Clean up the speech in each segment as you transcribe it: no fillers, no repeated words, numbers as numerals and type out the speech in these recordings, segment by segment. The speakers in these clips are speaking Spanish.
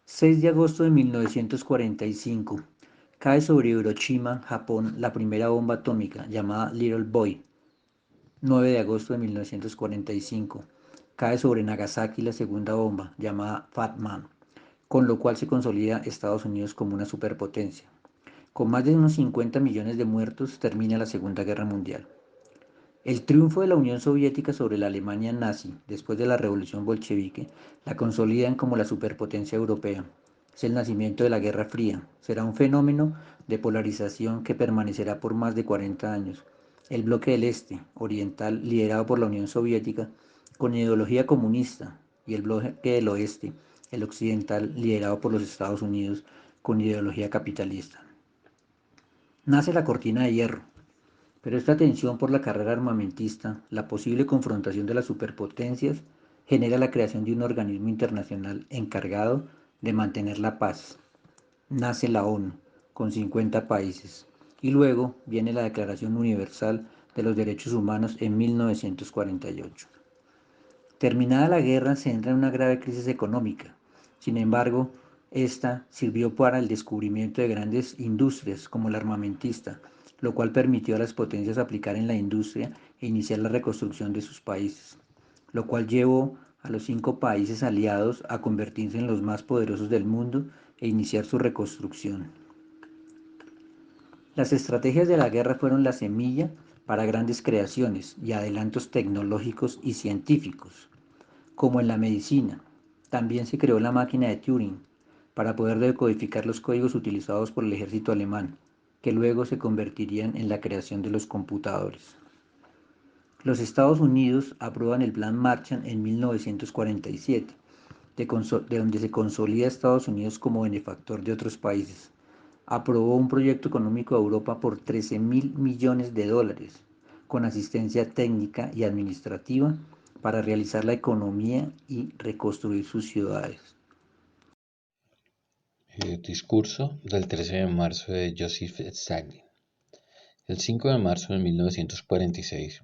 6 de agosto de 1945. Cae sobre Hiroshima, Japón, la primera bomba atómica, llamada Little Boy. 9 de agosto de 1945. Cae sobre Nagasaki la segunda bomba, llamada Fat Man, con lo cual se consolida Estados Unidos como una superpotencia. Con más de unos 50 millones de muertos termina la Segunda Guerra Mundial. El triunfo de la Unión Soviética sobre la Alemania nazi después de la Revolución Bolchevique la consolidan como la superpotencia europea. Es el nacimiento de la Guerra Fría. Será un fenómeno de polarización que permanecerá por más de 40 años. El bloque del Este, oriental, liderado por la Unión Soviética, con ideología comunista, y el bloque del Oeste, el occidental, liderado por los Estados Unidos, con ideología capitalista. Nace la cortina de hierro, pero esta tensión por la carrera armamentista, la posible confrontación de las superpotencias, genera la creación de un organismo internacional encargado de mantener la paz. Nace la ONU, con 50 países, y luego viene la Declaración Universal de los Derechos Humanos en 1948. Terminada la guerra, se entra en una grave crisis económica. Sin embargo, esta sirvió para el descubrimiento de grandes industrias como la armamentista, lo cual permitió a las potencias aplicar en la industria e iniciar la reconstrucción de sus países, lo cual llevó a los 5 países aliados a convertirse en los más poderosos del mundo e iniciar su reconstrucción. Las estrategias de la guerra fueron la semilla para grandes creaciones y adelantos tecnológicos y científicos, como en la medicina. También se creó la máquina de Turing para poder decodificar los códigos utilizados por el ejército alemán, que luego se convertirían en la creación de los computadores. Los Estados Unidos aprueban el Plan Marshall en 1947, de donde se consolida a Estados Unidos como benefactor de otros países. Aprobó un proyecto económico de Europa por 13.000 millones de dólares, con asistencia técnica y administrativa para realizar la economía y reconstruir sus ciudades. Discurso del 13 de marzo de Joseph Stalin. El 5 de marzo de 1946,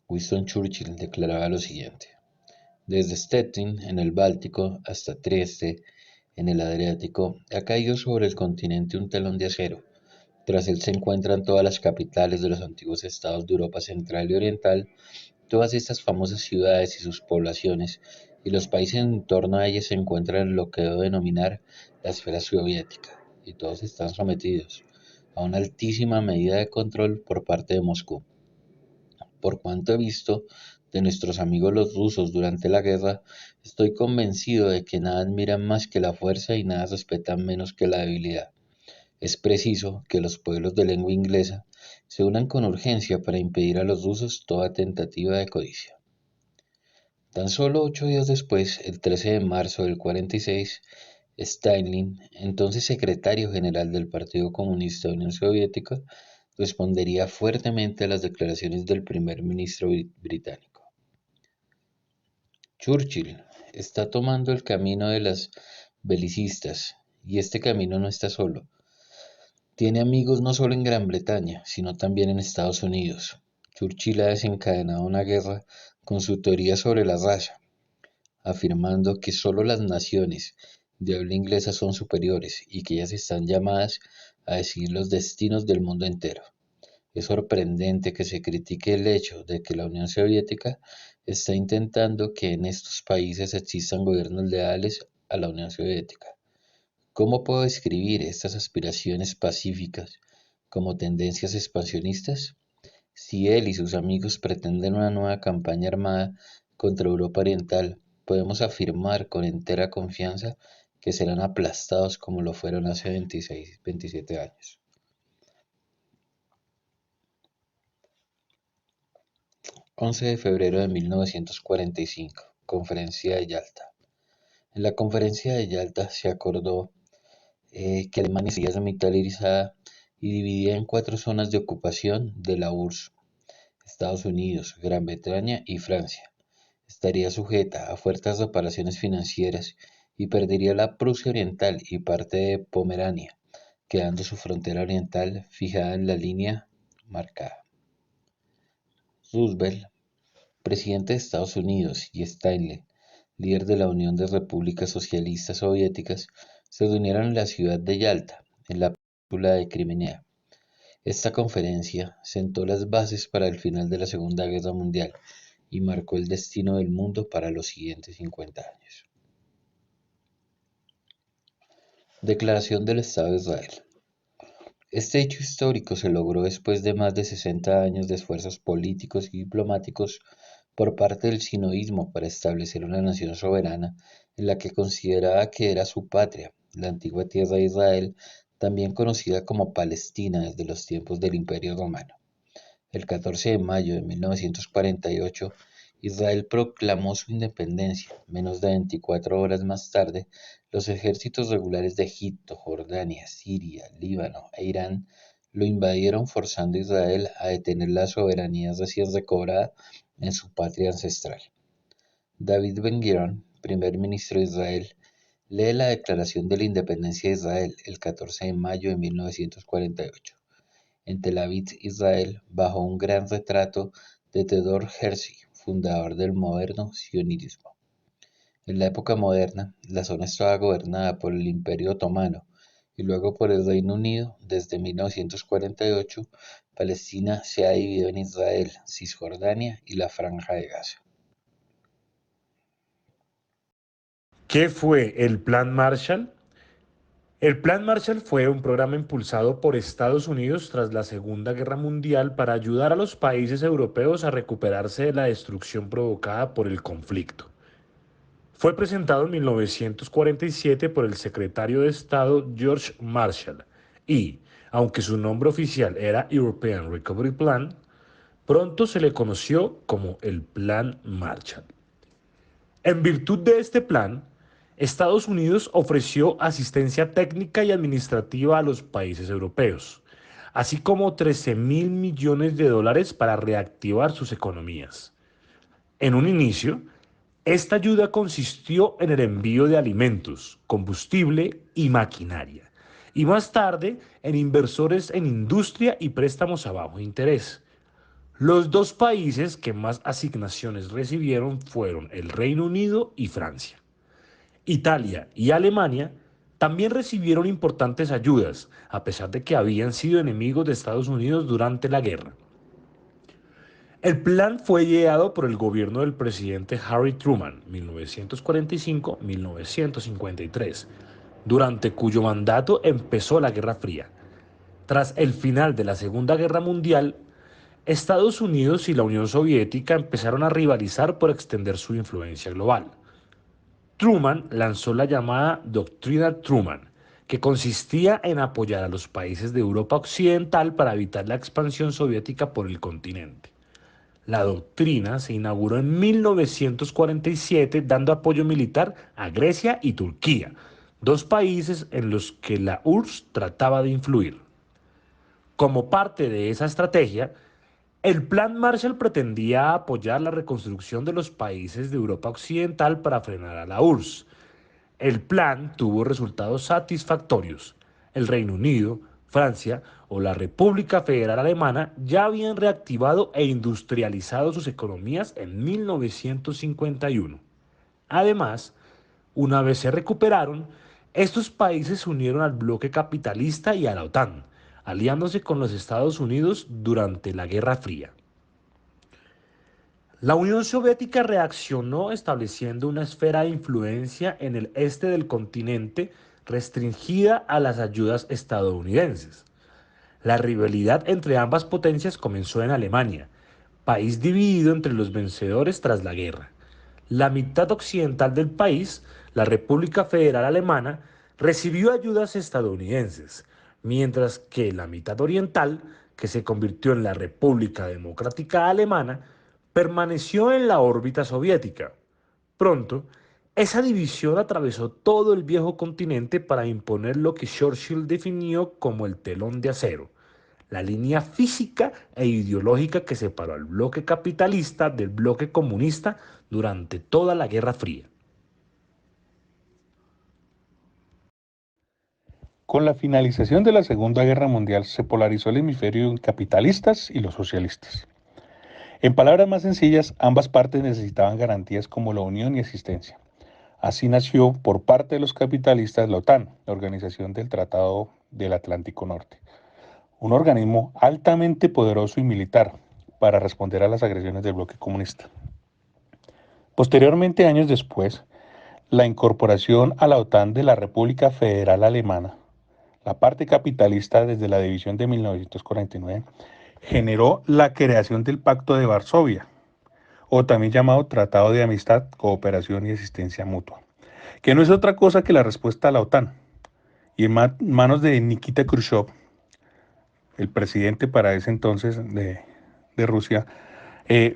Winston Churchill declaraba lo siguiente: desde Stettin, en el Báltico, hasta Trieste, en el Adriático, ha caído sobre el continente un telón de acero. Tras él se encuentran todas las capitales de los antiguos estados de Europa Central y Oriental, todas estas famosas ciudades y sus poblaciones, y los países en torno a ellas se encuentran en lo que debo denominar la esfera soviética, y todos están sometidos a una altísima medida de control por parte de Moscú. Por cuanto he visto de nuestros amigos los rusos durante la guerra, estoy convencido de que nada admiran más que la fuerza y nada respetan menos que la debilidad. Es preciso que los pueblos de lengua inglesa se unan con urgencia para impedir a los rusos toda tentativa de codicia. Tan solo 8 días después, el 13 de marzo del 46, Stalin, entonces secretario general del Partido Comunista de la Unión Soviética, respondería fuertemente a las declaraciones del primer ministro británico. Churchill está tomando el camino de las belicistas, y este camino no está solo. Tiene amigos no solo en Gran Bretaña, sino también en Estados Unidos. Churchill ha desencadenado una guerra con su teoría sobre la raza, afirmando que solo las naciones de habla inglesa son superiores y que ellas están llamadas a decidir los destinos del mundo entero. Es sorprendente que se critique el hecho de que la Unión Soviética está intentando que en estos países existan gobiernos leales a la Unión Soviética. ¿Cómo puedo describir estas aspiraciones pacíficas como tendencias expansionistas? Si él y sus amigos pretenden una nueva campaña armada contra Europa Oriental, podemos afirmar con entera confianza que serán aplastados como lo fueron hace 27 años. 11 de febrero de 1945, Conferencia de Yalta. En la Conferencia de Yalta se acordó que Alemania sería desmilitarizada y dividida en 4 zonas de ocupación de la URSS: Estados Unidos, Gran Bretaña y Francia. Estaría sujeta a fuertes reparaciones financieras y perdería la Prusia Oriental y parte de Pomerania, quedando su frontera oriental fijada en la línea marcada. Roosevelt, presidente de Estados Unidos, y Stanley, líder de la Unión de Repúblicas Socialistas Soviéticas, se reunieron en la ciudad de Yalta, en la península de Crimea. Esta conferencia sentó las bases para el final de la Segunda Guerra Mundial y marcó el destino del mundo para los siguientes 50 años. Declaración del Estado de Israel. Este hecho histórico se logró después de más de 60 años de esfuerzos políticos y diplomáticos por parte del sinoísmo para establecer una nación soberana en la que consideraba que era su patria, la antigua tierra de Israel, también conocida como Palestina desde los tiempos del Imperio Romano. El 14 de mayo de 1948, Israel proclamó su independencia. Menos de 24 horas más tarde, los ejércitos regulares de Egipto, Jordania, Siria, Líbano e Irán lo invadieron, forzando a Israel a detener la soberanía recién recobrada en su patria ancestral. David Ben-Gurion, primer ministro de Israel, lee la Declaración de la Independencia de Israel el 14 de mayo de 1948 en Tel Aviv, Israel, bajo un gran retrato de Theodor Herzl, fundador del moderno sionismo. En la época moderna, la zona estaba gobernada por el Imperio Otomano y luego por el Reino Unido. Desde 1948, Palestina se ha dividido en Israel, Cisjordania y la Franja de Gaza. ¿Qué fue el Plan Marshall? El Plan Marshall fue un programa impulsado por Estados Unidos tras la Segunda Guerra Mundial para ayudar a los países europeos a recuperarse de la destrucción provocada por el conflicto. Fue presentado en 1947 por el secretario de Estado George Marshall y, aunque su nombre oficial era European Recovery Plan, pronto se le conoció como el Plan Marshall. En virtud de este plan, Estados Unidos ofreció asistencia técnica y administrativa a los países europeos, así como 13.000 millones de dólares para reactivar sus economías. En un inicio, esta ayuda consistió en el envío de alimentos, combustible y maquinaria, y más tarde en inversores en industria y préstamos a bajo interés. Los dos países que más asignaciones recibieron fueron el Reino Unido y Francia. Italia y Alemania también recibieron importantes ayudas, a pesar de que habían sido enemigos de Estados Unidos durante la guerra. El plan fue ideado por el gobierno del presidente Harry Truman, 1945-1953, durante cuyo mandato empezó la Guerra Fría. Tras el final de la Segunda Guerra Mundial, Estados Unidos y la Unión Soviética empezaron a rivalizar por extender su influencia global. Truman lanzó la llamada Doctrina Truman, que consistía en apoyar a los países de Europa Occidental para evitar la expansión soviética por el continente. La doctrina se inauguró en 1947 dando apoyo militar a Grecia y Turquía, dos países en los que la URSS trataba de influir. Como parte de esa estrategia, el Plan Marshall pretendía apoyar la reconstrucción de los países de Europa Occidental para frenar a la URSS. El plan tuvo resultados satisfactorios. El Reino Unido, Francia o la República Federal Alemana ya habían reactivado e industrializado sus economías en 1951. Además, una vez se recuperaron, estos países se unieron al bloque capitalista y a la OTAN, aliándose con los Estados Unidos durante la Guerra Fría. La Unión Soviética reaccionó estableciendo una esfera de influencia en el este del continente restringida a las ayudas estadounidenses. La rivalidad entre ambas potencias comenzó en Alemania, país dividido entre los vencedores tras la guerra. La mitad occidental del país, la República Federal Alemana, recibió ayudas estadounidenses, mientras que la mitad oriental, que se convirtió en la República Democrática Alemana, permaneció en la órbita soviética. Pronto, esa división atravesó todo el viejo continente para imponer lo que Churchill definió como el telón de acero, la línea física e ideológica que separó al bloque capitalista del bloque comunista durante toda la Guerra Fría. Con la finalización de la Segunda Guerra Mundial se polarizó el hemisferio en capitalistas y los socialistas. En palabras más sencillas, ambas partes necesitaban garantías como la unión y asistencia. Así nació por parte de los capitalistas la OTAN, la Organización del Tratado del Atlántico Norte, un organismo altamente poderoso y militar para responder a las agresiones del bloque comunista. Posteriormente, años después, la incorporación a la OTAN de la República Federal Alemana, la parte capitalista desde la división de 1949, generó la creación del Pacto de Varsovia, o también llamado Tratado de Amistad, Cooperación y Asistencia Mutua, que no es otra cosa que la respuesta a la OTAN. Y en manos de Nikita Khrushchev, el presidente para ese entonces de Rusia,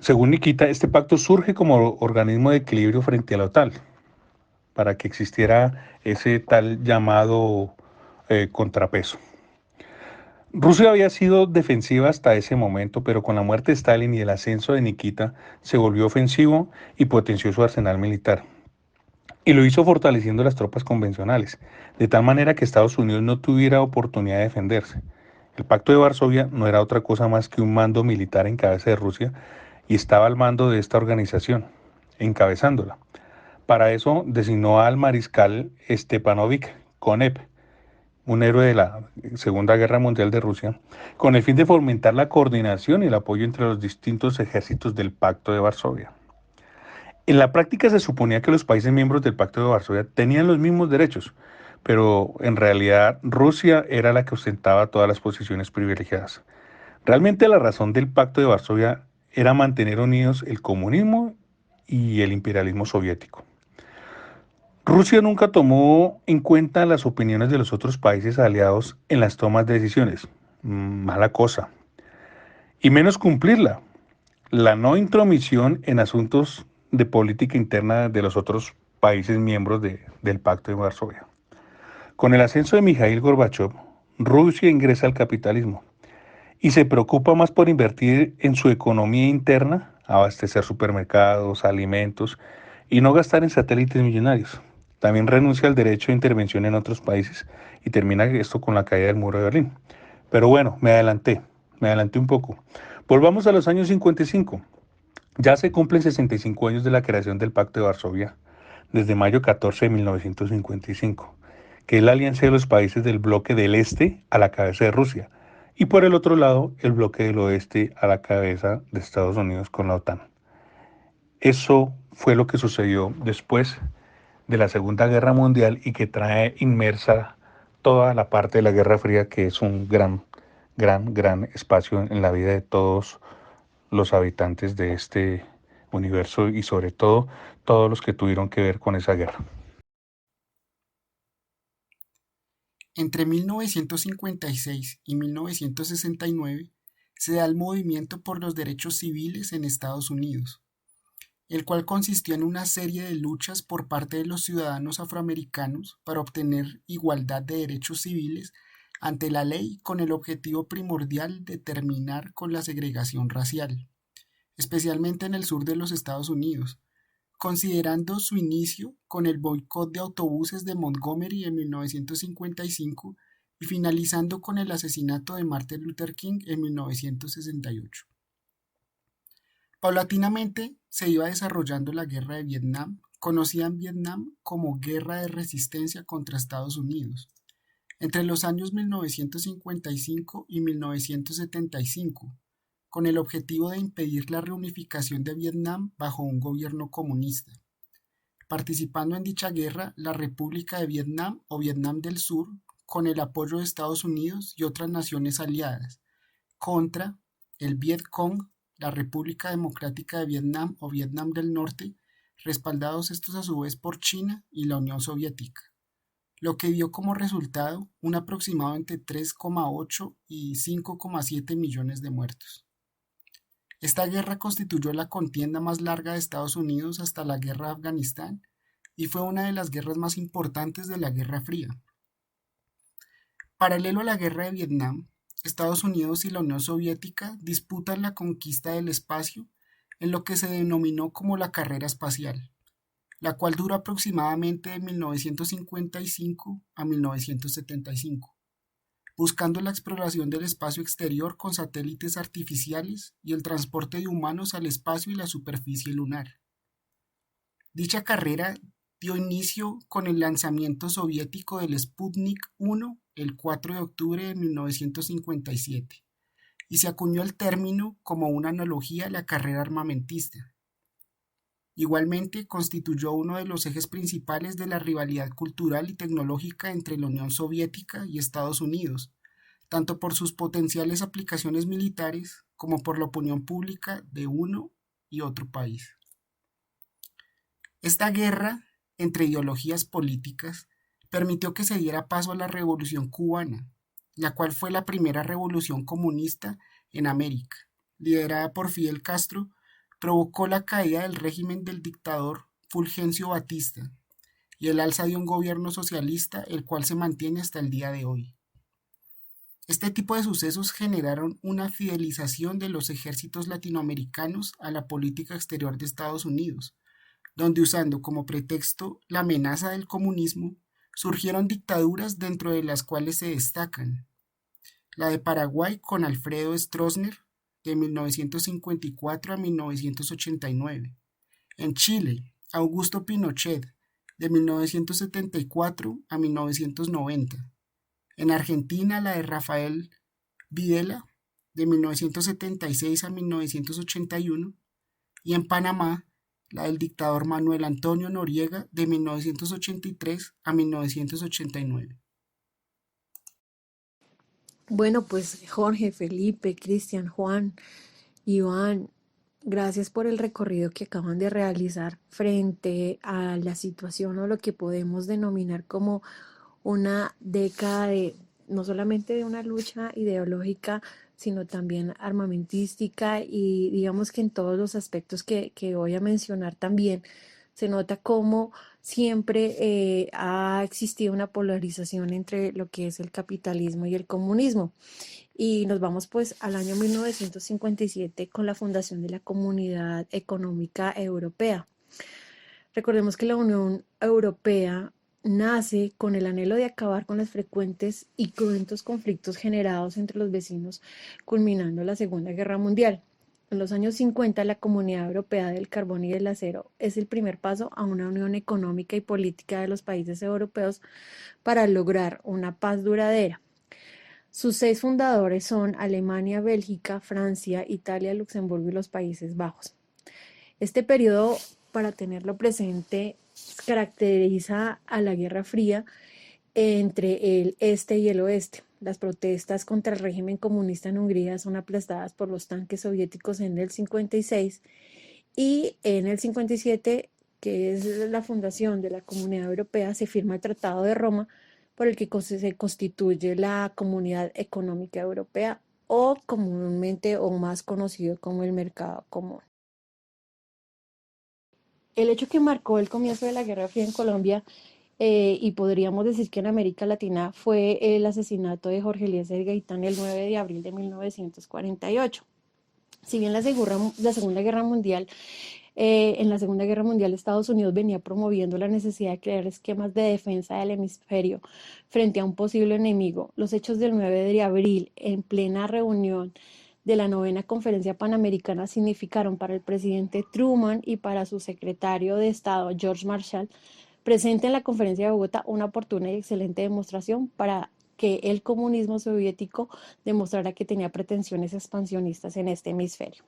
según Nikita, este pacto surge como organismo de equilibrio frente a la OTAN, para que existiera ese tal llamado contrapeso. Rusia había sido defensiva hasta ese momento, pero con la muerte de Stalin y el ascenso de Nikita se volvió ofensivo y potenció su arsenal militar. Y lo hizo fortaleciendo las tropas convencionales, de tal manera que Estados Unidos no tuviera oportunidad de defenderse. El Pacto de Varsovia no era otra cosa más que un mando militar en cabeza de Rusia y estaba al mando de esta organización, encabezándola. Para eso designó al mariscal Stepanovich Konev, un héroe de la Segunda Guerra Mundial de Rusia, con el fin de fomentar la coordinación y el apoyo entre los distintos ejércitos del Pacto de Varsovia. En la práctica se suponía que los países miembros del Pacto de Varsovia tenían los mismos derechos, pero en realidad Rusia era la que ostentaba todas las posiciones privilegiadas. Realmente la razón del Pacto de Varsovia era mantener unidos el comunismo y el imperialismo soviético. Rusia nunca tomó en cuenta las opiniones de los otros países aliados en las tomas de decisiones. Mala cosa. Y menos cumplirla. La no intromisión en asuntos de política interna de los otros países miembros del Pacto de Varsovia. Con el ascenso de Mikhail Gorbachev, Rusia ingresa al capitalismo y se preocupa más por invertir en su economía interna, abastecer supermercados, alimentos y no gastar en satélites millonarios. También renuncia al derecho de intervención en otros países y termina esto con la caída del muro de Berlín. Pero bueno, me adelanté un poco. Volvamos a los años 55. Ya se cumplen 65 años de la creación del Pacto de Varsovia, desde mayo 14 de 1955, que es la alianza de los países del bloque del Este a la cabeza de Rusia, y por el otro lado, el bloque del Oeste a la cabeza de Estados Unidos con la OTAN. Eso fue lo que sucedió después de la Segunda Guerra Mundial y que trae inmersa toda la parte de la Guerra Fría, que es un gran espacio en la vida de todos los habitantes de este universo y sobre todo todos los que tuvieron que ver con esa guerra. Entre 1956 y 1969 se da el movimiento por los derechos civiles en Estados Unidos, el cual consistió en una serie de luchas por parte de los ciudadanos afroamericanos para obtener igualdad de derechos civiles ante la ley con el objetivo primordial de terminar con la segregación racial, especialmente en el sur de los Estados Unidos, considerando su inicio con el boicot de autobuses de Montgomery en 1955 y finalizando con el asesinato de Martin Luther King en 1968. Paulatinamente se iba desarrollando la Guerra de Vietnam, conocida en Vietnam como Guerra de Resistencia contra Estados Unidos, entre los años 1955 y 1975, con el objetivo de impedir la reunificación de Vietnam bajo un gobierno comunista. Participando en dicha guerra la República de Vietnam o Vietnam del Sur, con el apoyo de Estados Unidos y otras naciones aliadas, contra el Viet Cong, la República Democrática de Vietnam o Vietnam del Norte, respaldados estos a su vez por China y la Unión Soviética, lo que dio como resultado un aproximado entre 3,8 y 5,7 millones de muertos. Esta guerra constituyó la contienda más larga de Estados Unidos hasta la Guerra de Afganistán y fue una de las guerras más importantes de la Guerra Fría. Paralelo a la Guerra de Vietnam, Estados Unidos y la Unión Soviética disputan la conquista del espacio en lo que se denominó como la carrera espacial, la cual duró aproximadamente de 1955 a 1975. Buscando la exploración del espacio exterior con satélites artificiales y el transporte de humanos al espacio y la superficie lunar. Dicha carrera dio inicio con el lanzamiento soviético del Sputnik 1 el 4 de octubre de 1957 y se acuñó el término como una analogía a la carrera armamentista. Igualmente constituyó uno de los ejes principales de la rivalidad cultural y tecnológica entre la Unión Soviética y Estados Unidos, tanto por sus potenciales aplicaciones militares como por la opinión pública de uno y otro país. Esta guerra entre ideologías políticas permitió que se diera paso a la Revolución Cubana, la cual fue la primera revolución comunista en América, liderada por Fidel Castro. Provocó la caída del régimen del dictador Fulgencio Batista y el alza de un gobierno socialista, el cual se mantiene hasta el día de hoy. Este tipo de sucesos generaron una fidelización de los ejércitos latinoamericanos a la política exterior de Estados Unidos, donde usando como pretexto la amenaza del comunismo, surgieron dictaduras dentro de las cuales se destacan la de Paraguay con Alfredo Stroessner, de 1954 a 1989. En Chile, Augusto Pinochet, de 1974 a 1990. En Argentina, la de Rafael Videla, de 1976 a 1981. Y en Panamá, la del dictador Manuel Antonio Noriega, de 1983 a 1989. Bueno, pues Jorge, Felipe, Cristian, Juan, Iván, gracias por el recorrido que acaban de realizar frente a la situación o lo que podemos denominar como una década de no solamente de una lucha ideológica, sino también armamentística y digamos que en todos los aspectos que voy a mencionar también se nota cómo siempre ha existido una polarización entre lo que es el capitalismo y el comunismo. Y nos vamos pues al año 1957 con la fundación de la Comunidad Económica Europea. Recordemos que la Unión Europea nace con el anhelo de acabar con los frecuentes y cruentos conflictos generados entre los vecinos, culminando la Segunda Guerra Mundial. En los años 50, la Comunidad Europea del Carbón y del Acero es el primer paso a una unión económica y política de los países europeos para lograr una paz duradera. Sus 6 fundadores son Alemania, Bélgica, Francia, Italia, Luxemburgo y los Países Bajos. Este periodo, para tenerlo presente, caracteriza a la Guerra Fría entre el este y el oeste. Las protestas contra el régimen comunista en Hungría son aplastadas por los tanques soviéticos en el 56 y en el 57, que es la fundación de la Comunidad Europea, se firma el Tratado de Roma por el que se constituye la Comunidad Económica Europea o comúnmente o más conocido como el Mercado Común. El hecho que marcó el comienzo de la Guerra Fría en Colombia y podríamos decir que en América Latina fue el asesinato de Jorge Eliezer Gaitán el 9 de abril de 1948. Si bien en la Segunda Guerra Mundial Estados Unidos venía promoviendo la necesidad de crear esquemas de defensa del hemisferio frente a un posible enemigo, los hechos del 9 de abril en plena reunión de la 9ª Conferencia Panamericana significaron para el presidente Truman y para su secretario de Estado George Marshall, presente en la Conferencia de Bogotá, una oportuna y excelente demostración para que el comunismo soviético demostrara que tenía pretensiones expansionistas en este hemisferio.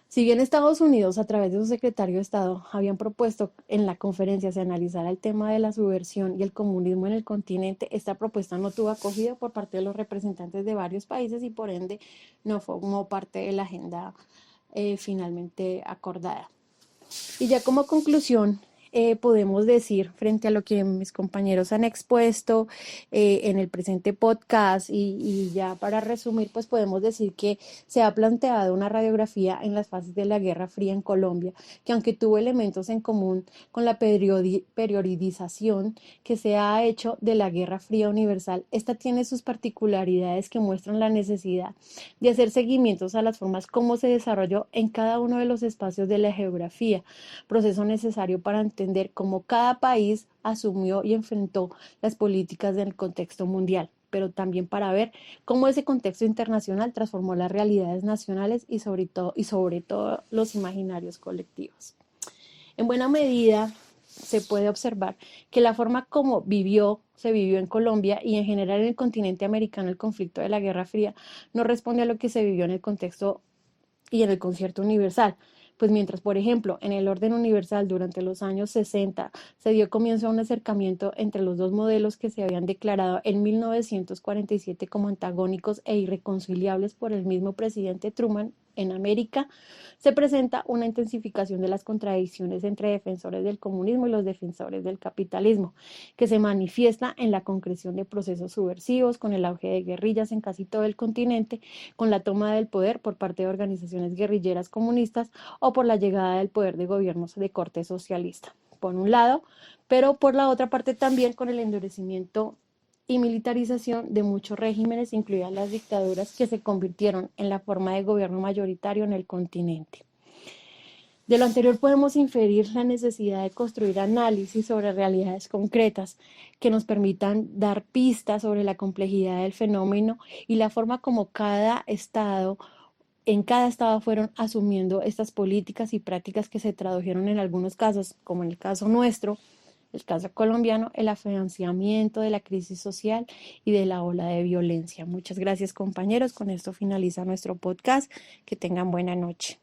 Si bien Estados Unidos, a través de su secretario de Estado, habían propuesto en la conferencia se analizara el tema de la subversión y el comunismo en el continente, esta propuesta no tuvo acogida por parte de los representantes de varios países y por ende no formó parte de la agenda finalmente acordada. Y ya como conclusión, podemos decir, frente a lo que mis compañeros han expuesto en el presente podcast y ya para resumir, pues podemos decir que se ha planteado una radiografía en las fases de la Guerra Fría en Colombia, que aunque tuvo elementos en común con la periodización que se ha hecho de la Guerra Fría universal, esta tiene sus particularidades que muestran la necesidad de hacer seguimientos a las formas como se desarrolló en cada uno de los espacios de la geografía, proceso necesario para entender cómo cada país asumió y enfrentó las políticas del contexto mundial, pero también para ver cómo ese contexto internacional transformó las realidades nacionales y sobre todo los imaginarios colectivos. En buena medida, se puede observar que la forma como se vivió en Colombia y en general en el continente americano el conflicto de la Guerra Fría no responde a lo que se vivió en el contexto y en el concierto universal. Pues mientras, por ejemplo, en el orden universal durante los años 60 se dio comienzo a un acercamiento entre los dos modelos que se habían declarado en 1947 como antagónicos e irreconciliables por el mismo presidente Truman, en América se presenta una intensificación de las contradicciones entre defensores del comunismo y los defensores del capitalismo, que se manifiesta en la concreción de procesos subversivos, con el auge de guerrillas en casi todo el continente, con la toma del poder por parte de organizaciones guerrilleras comunistas o por la llegada del poder de gobiernos de corte socialista, por un lado, pero por la otra parte también con el endurecimiento y militarización de muchos regímenes, incluidas las dictaduras, que se convirtieron en la forma de gobierno mayoritario en el continente. De lo anterior podemos inferir la necesidad de construir análisis sobre realidades concretas que nos permitan dar pistas sobre la complejidad del fenómeno y la forma como en cada estado fueron asumiendo estas políticas y prácticas que se tradujeron en algunos casos, como en el caso nuestro, el caso colombiano, el financiamiento de la crisis social y de la ola de violencia. Muchas gracias, compañeros. Con esto finaliza nuestro podcast. Que tengan buena noche.